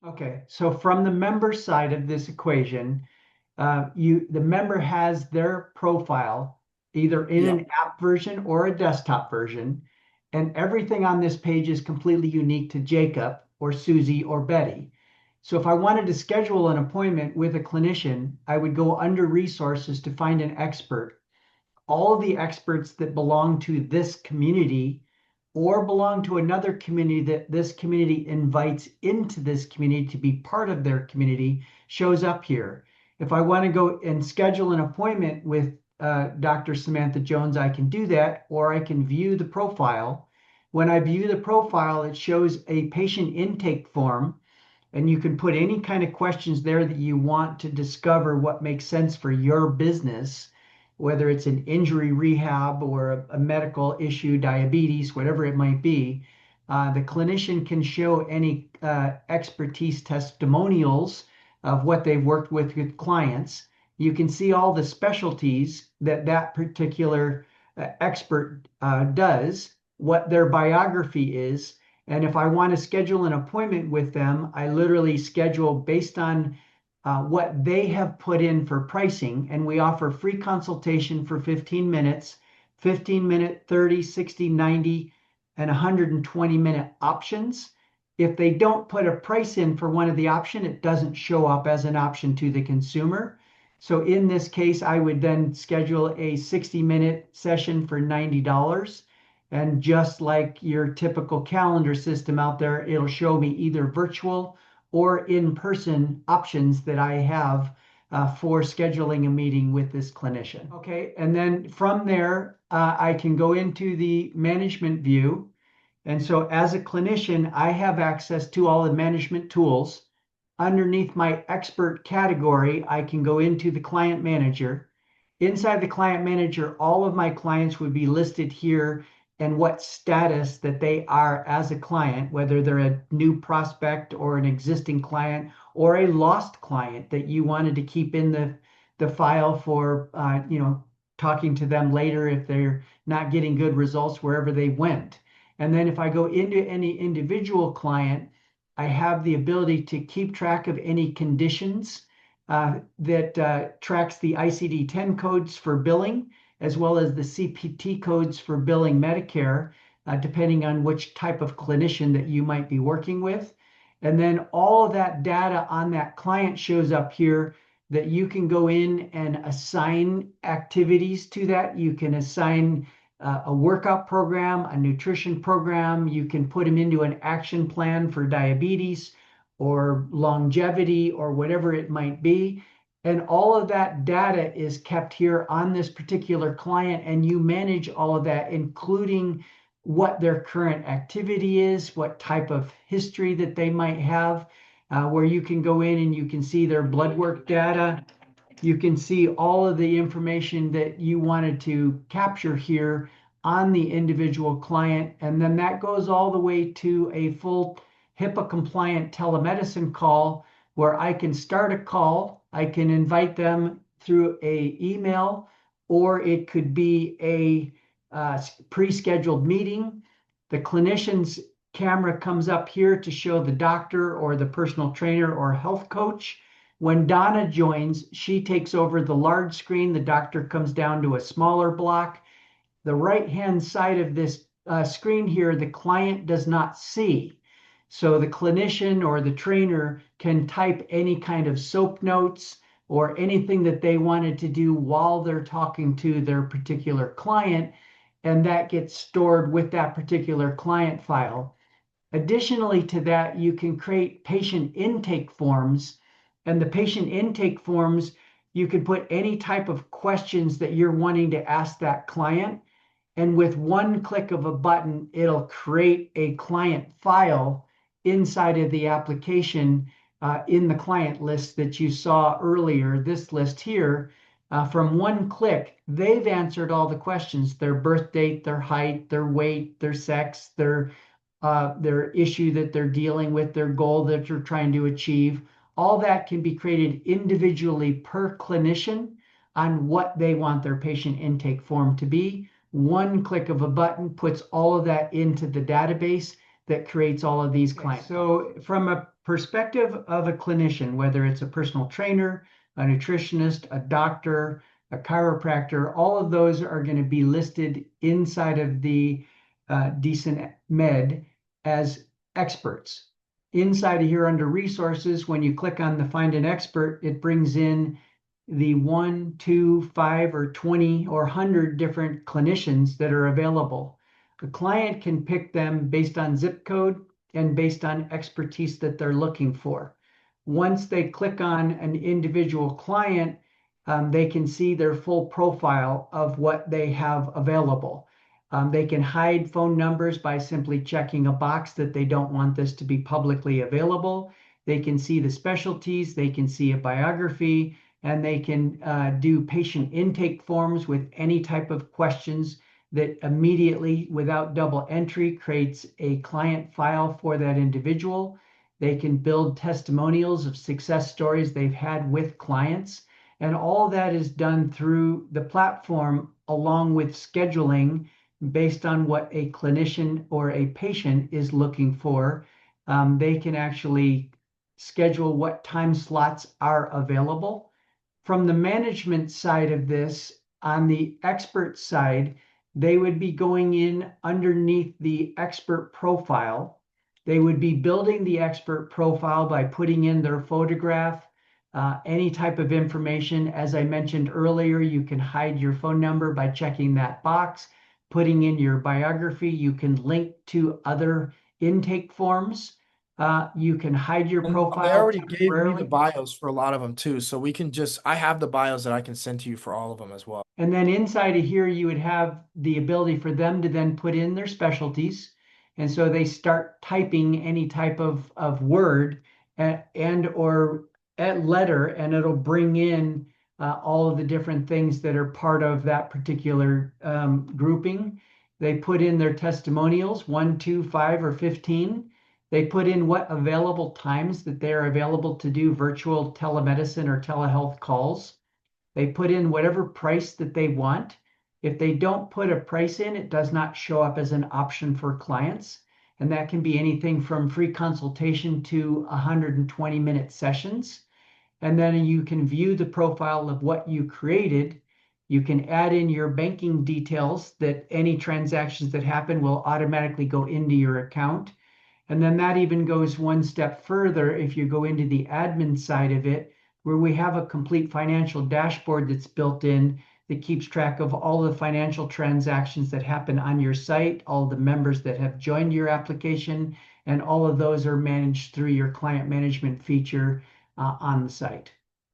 Okay, so from the member side of this equation, the member has their profile either in Yep. an app version or a desktop version, and everything on this page is completely unique to Jacob or Susie or Betty. So if I wanted to schedule an appointment with a clinician, I would go under resources to find an expert. All of the experts that belong to this community or belong to another community that this community invites into this community to be part of their community shows up here. If I want to go and schedule an appointment with Dr. Samantha Jones, I can do that, or I can view the profile. When I view the profile, it shows a patient intake form, and you can put any kind of questions there that you want to discover what makes sense for your business, whether it's an injury rehab or a medical issue, diabetes, whatever it might be. The clinician can show any expertise testimonials of what they've worked with clients. You can see all the specialties that that particular expert does, what their biography is, and if I want to schedule an appointment with them, I literally schedule based on what they have put in for pricing. And we offer free consultation for 15 minutes, 15-minute, 30, 60, 90, and 120-minute options. If they don't put a price in for one of the option, it doesn't show up as an option to the consumer. So in this case, I would then schedule a 60-minute session for $90. And just like your typical calendar system out there, it'll show me either virtual or in-person options that I have for scheduling a meeting with this clinician. Okay, and then from there, I can go into the management view. And so as a clinician, I have access to all the management tools. Underneath my expert category, I can go into the client manager. Inside the client manager, all of my clients would be listed here and what status that they are as a client, whether they're a new prospect or an existing client or a lost client that you wanted to keep in the file for, talking to them later if they're not getting good results wherever they went. And then if I go into any individual client, I have the ability to keep track of any conditions that tracks the ICD-10 codes for billing, as well as the CPT codes for billing Medicare, depending on which type of clinician that you might be working with. And then all of that data on that client shows up here that you can go in and assign activities to that. You can assign a workout program, a nutrition program. You can put them into an action plan for diabetes or longevity or whatever it might be. And all of that data is kept here on this particular client, and you manage all of that, including what their current activity is, what type of history that they might have, where you can go in and you can see their blood work data. You can see all of the information that you wanted to capture here on the individual client. And then that goes all the way to a full HIPAA compliant telemedicine call where I can start a call. I can invite them through a email, or it could be a pre-scheduled meeting. The clinician's camera comes up here to show the doctor or the personal trainer or health coach. When Donna joins, she takes over the large screen. The doctor comes down to a smaller block. The right-hand side of this screen here, the client does not see. So the clinician or the trainer can type any kind of soap notes or anything that they wanted to do while they're talking to their particular client, and that gets stored with that particular client file. Additionally to that, you can create patient intake forms, and the patient intake forms, you can put any type of questions that you're wanting to ask that client. And with one click of a button, it'll create a client file inside of the application in the client list that you saw earlier, this list here. From one click, they've answered all the questions: their birth date, their height, their weight, their sex, their issue that they're dealing with, their goal that you're trying to achieve. All that can be created individually per clinician on what they want their patient intake form to be. One click of a button puts all of that into the database. that creates all of these clients. So from a perspective of a clinician, whether it's a personal trainer, a nutritionist, a doctor, a chiropractor, all of those are going to be listed inside of the Decent Med as experts. Inside of here under resources, when you click on the find an expert, it brings in the 1, 2, 5, or 20 or 100 different clinicians that are available. The client can pick them based on zip code and based on expertise that they're looking for. Once they click on an individual client, they can see their full profile of what they have available. They can hide phone numbers by simply checking a box that they don't want this to be publicly available. They can see the specialties, they can see a biography, and they can do patient intake forms with any type of questions that immediately, without double entry, creates a client file for that individual. They can build testimonials of success stories they've had with clients. And all that is done through the platform along with scheduling based on what a clinician or a patient is looking for. They can actually schedule what time slots are available. From the management side of this, on the expert side, they would be going in underneath the expert profile. They would be building the expert profile by putting in their photograph, any type of information. As I mentioned earlier, you can hide your phone number by checking that box, putting in your biography. You can link to other intake forms. You can hide your And profile they already gave me the temporarily. bios for a lot of them too, so we can just I have the bios that I can send to you for all of them as well. And then inside of here, you would have the ability for them to then put in their specialties. And so they start typing any type of word and or at letter, and it'll bring in all of the different things that are part of that particular grouping. They put in their testimonials, 1, 2, 5, or 15. They put in what available times that they're available to do virtual telemedicine or telehealth calls. They put in whatever price that they want. If they don't put a price in, it does not show up as an option for clients. And that can be anything from free consultation to 120-minute sessions. And then you can view the profile of what you created. You can add in your banking details that any transactions that happen will automatically go into your account. And then that even goes one step further if you go into the admin side of it, where we have a complete financial dashboard that's built in that keeps track of all the financial transactions that happen on your site, all the members that have joined your application, and all of those are managed through your client management feature on the site.